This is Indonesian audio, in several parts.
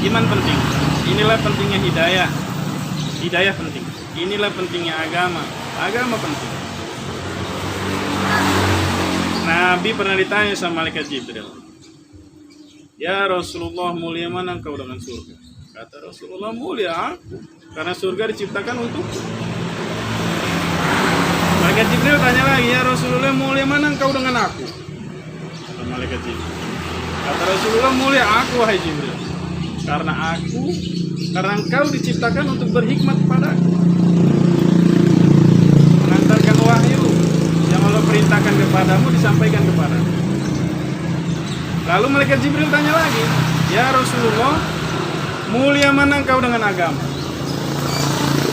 Iman penting. Inilah pentingnya hidayah. Hidayah penting. Inilah pentingnya agama. Agama penting. Nabi pernah ditanya sama malaikat Jibril, "Ya Rasulullah, mulia mana engkau dengan surga?" Kata Rasulullah, "Mulia aku, karena surga diciptakan untukku." Malaikat Jibril tanya lagi, "Ya Rasulullah, mulia mana engkau dengan aku?" Kata malaikat Jibril. Kata Rasulullah, "Mulia aku, wahai Jibril, karena engkau diciptakan untuk berhikmat kepadaku, mengantarkan wahyu yang Allah perintahkan kepadamu disampaikan kepadamu." Lalu malaikat Jibril tanya lagi, "Ya Rasulullah, mulia mana engkau dengan agama?"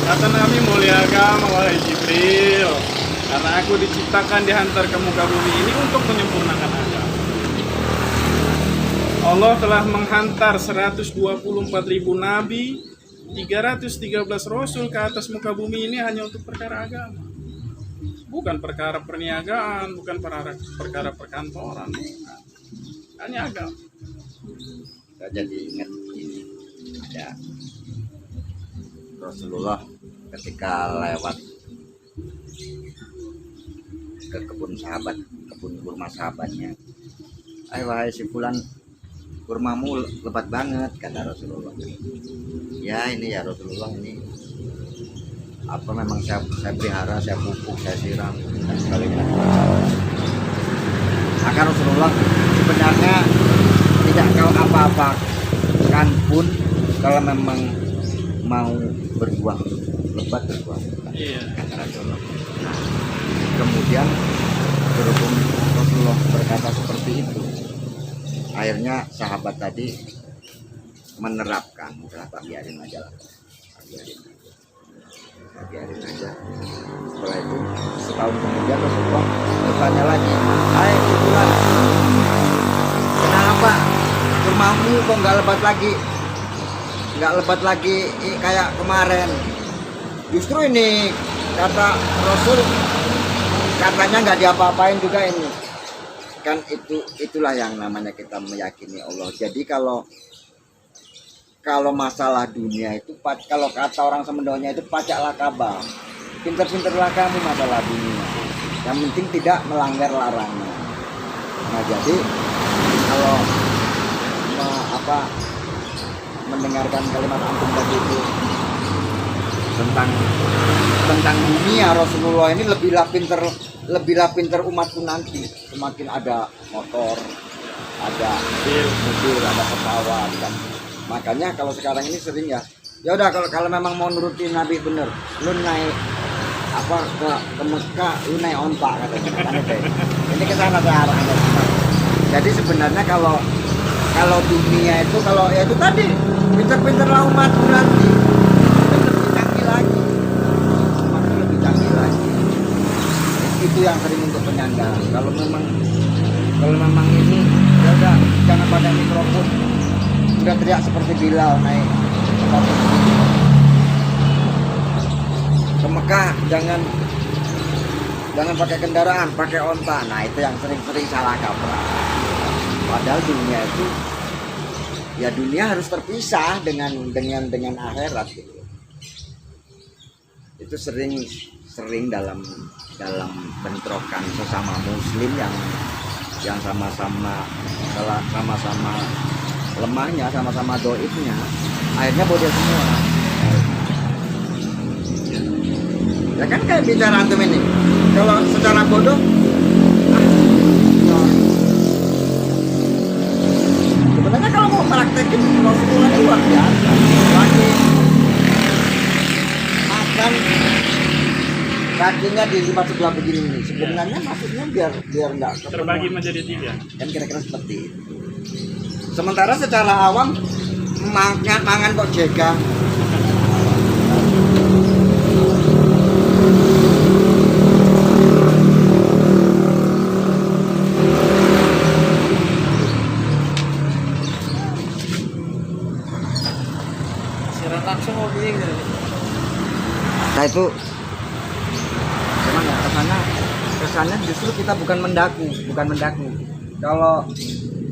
Kata Nabi, "Mulia agama, wahai Jibril, karena aku diciptakan dihantar ke muka bumi ini untuk menyempurnakan agama. Allah telah menghantar 124.000 nabi, 313 rasul ke atas muka bumi ini hanya untuk perkara agama. Bukan perkara perniagaan, bukan perkara perkantoran, bukan. Hanya agama." Saya jadi ingat ini, ada Rasulullah ketika lewat ke kebun kurma sahabatnya. Wahai si fulan, kurmamu lebat banget," kata Rasulullah. "Ya ini ya Rasulullah, ini apa memang saya pelihara, saya pupuk, saya siram dan sebagainya." Maka Rasulullah, "Sebenarnya tidak kau apa-apakan pun kalau memang mau berbuah lebat berbuah." Iya. Kata Rasulullah. Nah, kemudian berhubung Rasulullah berkata seperti itu, akhirnya sahabat tadi menerapkan, kenapa biarin aja lah, biarin aja. Setelah itu setahun kemudian Rasulullah bertanya lagi, "Hai Fulan, kenapa kurmamu kok nggak lebat lagi kayak kemarin? Justru ini," kata Rasul, "katanya nggak diapa-apain juga ini." Kan itulah yang namanya kita meyakini Allah. Jadi kalau masalah dunia itu, kalau kata orang Semendonya itu pacaklah kabah, pinter-pinterlah kamu masalah dunia, yang penting tidak melanggar larangan. Nah jadi kalau mendengarkan kalimat antum tadi itu tentang dunia, Rasulullah ini lebihlah pinter umatku nanti. Semakin ada motor, ada mobil, ada pesawat kan. Makanya kalau sekarang ini sering ya udah, kalau memang mau nurutin Nabi bener, lu naik ke Mekah, lu naik onta katanya. Ini kesana arahnya. Jadi sebenarnya kalau dunia itu, kalau ya itu tadi, pinter-pinterlah umatku nanti, lebih canggih lagi. Itu yang sering untuk penyandang. Kalau memang ini ya udah, jangan pada mikrofon, udah teriak seperti Bilal naik ke Mekah, jangan pakai kendaraan, pakai onta. Nah itu yang sering salah kaprah. Padahal dunia itu ya, dunia harus terpisah dengan akhirat gitu. Itu sering dalam bentrokan sesama muslim yang sama-sama lemahnya, sama-sama doibnya, akhirnya bodoh semua. Ya kan kayak bicara antum ini, kalau secara bodoh sebenarnya kalau mau praktekin Rasulullah ini luar biasa. Lagi makan kakinya di lima sebelah begini nih, sebenarnya maksudnya biar enggak Terbagi menjadi 3. kan, kira-kira seperti itu. Sementara secara awam mangan kok jaga. Siaran langsung mau bikin gitu. Nah itu cuman ya kesannya justru kita bukan mendaku.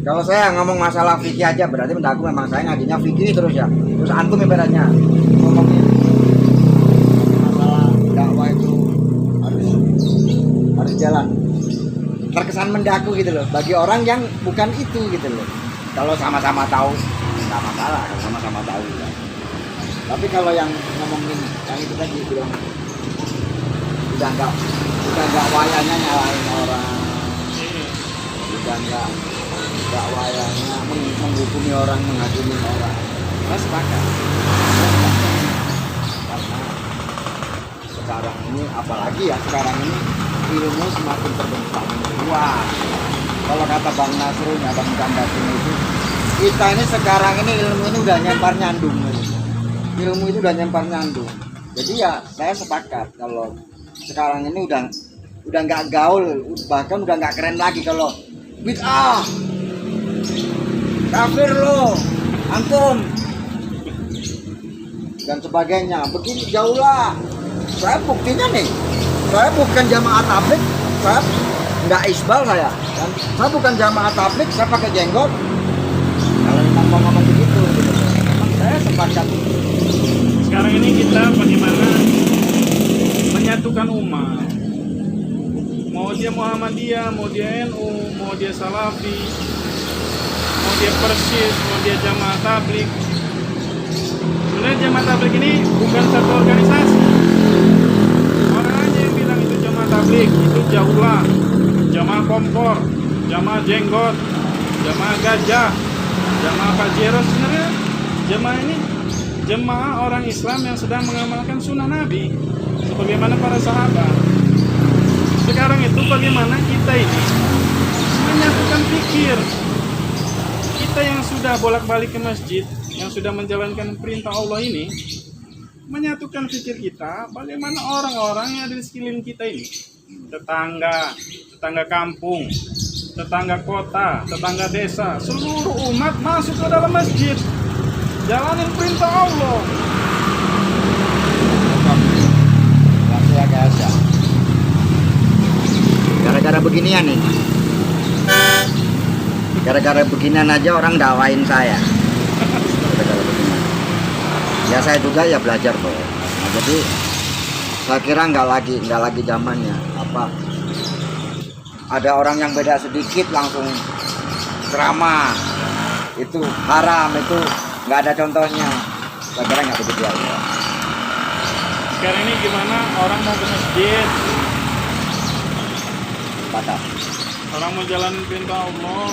Kalau saya ngomong masalah fikih aja berarti menurut aku memang saya ngajinya fikih terus ya. Terus antum ibaratnya ngomongin masalah dakwah itu harus jalan. Terkesan mendaku gitu loh bagi orang yang bukan itu gitu loh. Kalau sama-sama tahu nggak masalah, kalau sama-sama tahu ya. Tapi kalau yang ngomongin yang itu tadi bilang udah nggak wayanya nyalain orang, udah nggak wayanya menghukumi orang, menghakimi orang. Saya sepakat. Karena sekarang ini apalagi ya sekarang ini ilmu semakin terbentuk. Wah, kalau kata Bang Nasrul, Bang Kandasin itu, kita ini sekarang ini ilmu ini udah nyempar nyandung. Ilmu itu udah nyempar nyandung. Jadi ya saya sepakat kalau sekarang ini udah nggak gaul, bahkan udah nggak keren lagi kalau bid'ah, kafir lo, antum dan sebagainya. Begini jauh lah. Saya buktinya nih, saya bukan jamaah tablik, saya nggak isbal saya. Dan saya bukan jamaah tablik, saya pakai jenggot. Kalau memang mau ngomong begitu, memang saya sepakat. Sekarang ini kita bagaimana menyatukan umat. Mau dia Muhammadiyah, mau dia NU, mau dia Salafi, mau dia Persis, mau dia Jamaah Tabligh. Sebenarnya Jamaah Tabligh ini bukan satu organisasi. Orang aja yang bilang itu Jamaah Tabligh, itu jauhlah. Jamaah kompor, Jamaah jenggot, Jamaah gajah, Jamaah pajero. Sebenarnya jamaah ini jemaah orang Islam yang sedang mengamalkan sunnah Nabi sebagaimana para sahabat. Sekarang itu bagaimana kita ini menyatukan pikir. Kita yang sudah bolak-balik ke masjid, yang sudah menjalankan perintah Allah ini, menyatukan pikir kita bagaimana orang-orang yang ada di sekeliling kita ini, tetangga kampung, tetangga kota, tetangga desa, seluruh umat masuk ke dalam masjid, jalanin perintah Allah. Ya guys ya. Gara-gara beginian nih. Gara-gara beginian aja orang dakwain saya. Gara-gara beginian. Ya saya juga ya belajar kok. Nah, jadi saya kira nggak lagi zamannya. Apa? Ada orang yang beda sedikit langsung ceramah. Itu haram, itu nggak ada contohnya. Saya kira nggak begitu aja. Sekarang ini gimana orang mau ke masjid, Patah. orang mau jalan perintah Allah,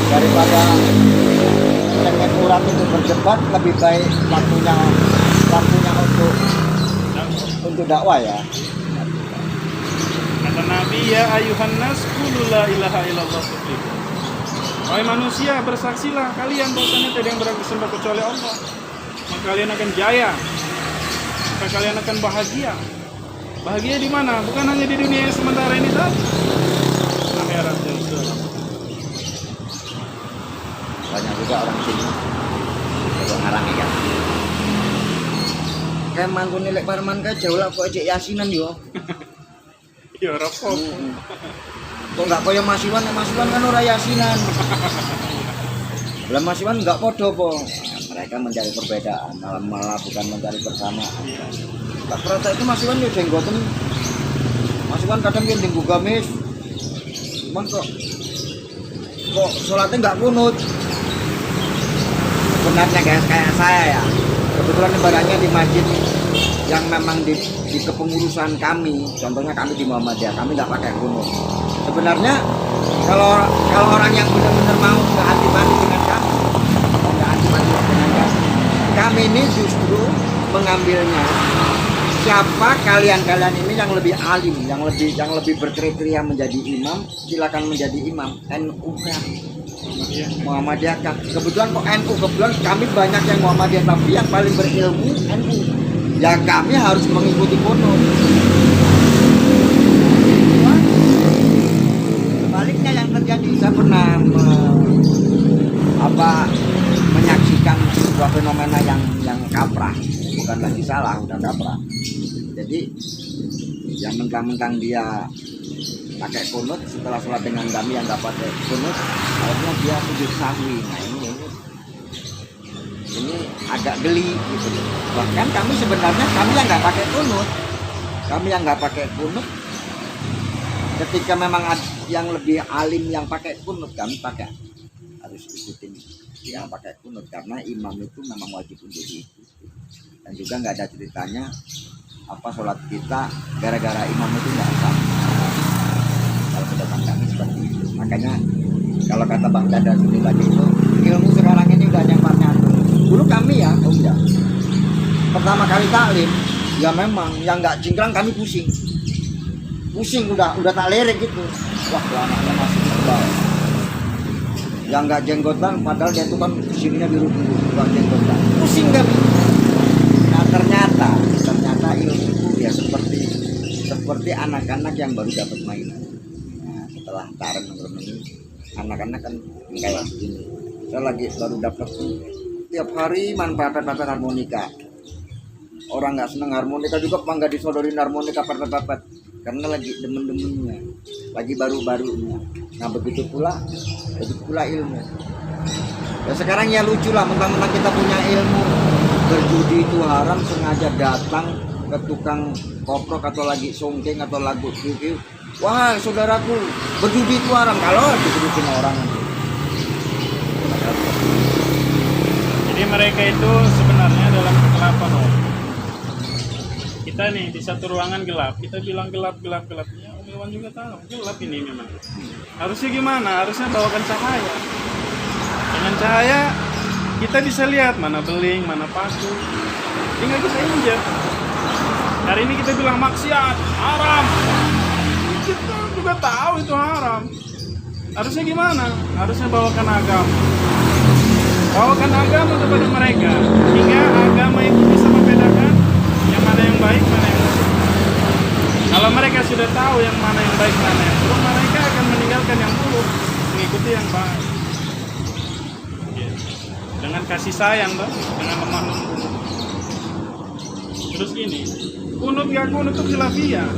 Daripada dengan urat itu berdebat, lebih baik waktunya untuk dakwah ya. kata Nabi, ya ayuhan nas qulu la ilaha illallah tuflihu. Wahai manusia, bersaksilah kalian bahwasanya tidak yang berhak disembah kecuali Allah, maka kalian akan jaya, maka kalian akan bahagia. Bahagia di mana? Bukan hanya di dunia yang sementara ini saja, akhirat yang selam. Banyak juga orang sini yang ngarang ya. Kayak mangkun nilai parman kayak jauh lah kok ejek yasinan yo. Ya rapok. Kok nggak koyo masiwan kan ora yasinan. Lah masiwan nggak podo po. Mereka mencari perbedaan, malah bukan mencari persamaan. Tak perasa itu masiwan yo jenggoten. Masiwan kadang yang tinggu gamis. Cuman kok sholatnya nggak kunut. Sebenarnya guys kayak saya ya. Kebetulan ibaratnya di masjid yang memang di kepengurusan kami, contohnya kami di Muhammadiyah, kami nggak pakai kunut. Sebenarnya kalau orang yang benar-benar mau nggak antipati dengan kami ini justru mengambilnya siapa kalian ini yang lebih alim, yang lebih berkriteria menjadi imam, silakan menjadi imam. NU kan Muhammadiyah kan kebetulan kok NU, kebetulan kami banyak yang Muhammadiyah, tapi yang paling berilmu NU ya, kami harus mengikuti kunut. Sebaliknya yang terjadi, saya pernah menyaksikan sebuah fenomena yang kaprah, bukan lagi salah, udah kaprah. Jadi yang mentang-mentang dia pakai kunut, setelah sholat dengan kami yang nggak pakai kunut, akhirnya dia sujud sahwi. Nah ini agak geli gitu. Bahkan kami sebenarnya kami yang nggak pakai kunut, ketika memang yang lebih alim yang pakai kunut, kami pakai, harus ikutin yang pakai kunut karena imam itu memang wajib untuk diikuti. Dan juga nggak ada ceritanya apa sholat kita gara-gara imam itu nggak sah. Kalau pendapat kami seperti itu. Makanya kalau kata Bang Dada sendiri tadi itu, ilmu sekarang ini udah nyatu. Dulu kami ya, pertama kali taklim, ya memang yang nggak cingkrang kami pusing udah tak lerek gitu. Wah, anaknya masih tebal. Yang nggak jenggotan, padahal dia itu kan sininya biru-biru, bukan jenggotan. Pusing kami. Nah ternyata ilmu itu ya seperti anak-anak yang baru dapat mainan. Nah, setelah taran ini, anak-anak kan kayak begini. Saya lagi baru dapat tiap hari manfaat harmonika. Orang nggak seneng harmonika juga bangga disodorin harmonika papet karena lagi demen-demennya, lagi baru-barunya. Nah begitu pula ilmu. Ya sekarang ya lucu lah, mentang-mentang kita punya ilmu berjudi itu haram, sengaja datang ke tukang koprok atau lagi songkeng atau lagu QQ. Wah saudaraku, berjudi itu haram kalau disebutin orang nanti. Jadi mereka itu sebenarnya dalam kegelapan. Kita nih di satu ruangan gelap, kita bilang gelap. Ya, Om Iwan juga tahu gelap ini memang. Harusnya gimana? Harusnya bawakan cahaya. Dengan cahaya kita bisa lihat mana beling, mana paku. Tinggal bisa injek. Hari ini kita bilang maksiat, haram. Kita juga tahu itu haram. Harusnya gimana? Harusnya bawakan agama. Bawakan agama kepada mereka, hingga agama itu bisa membedakan yang mana yang baik, mana yang buruk. Kalau mereka sudah tahu yang mana yang baik, mana yang buruk, mereka akan meninggalkan yang buruk, mengikuti yang baik. Dengan kasih sayang, toh, dengan lemah lembut. Terus gini, kunut gak kunut itu khilafiyah.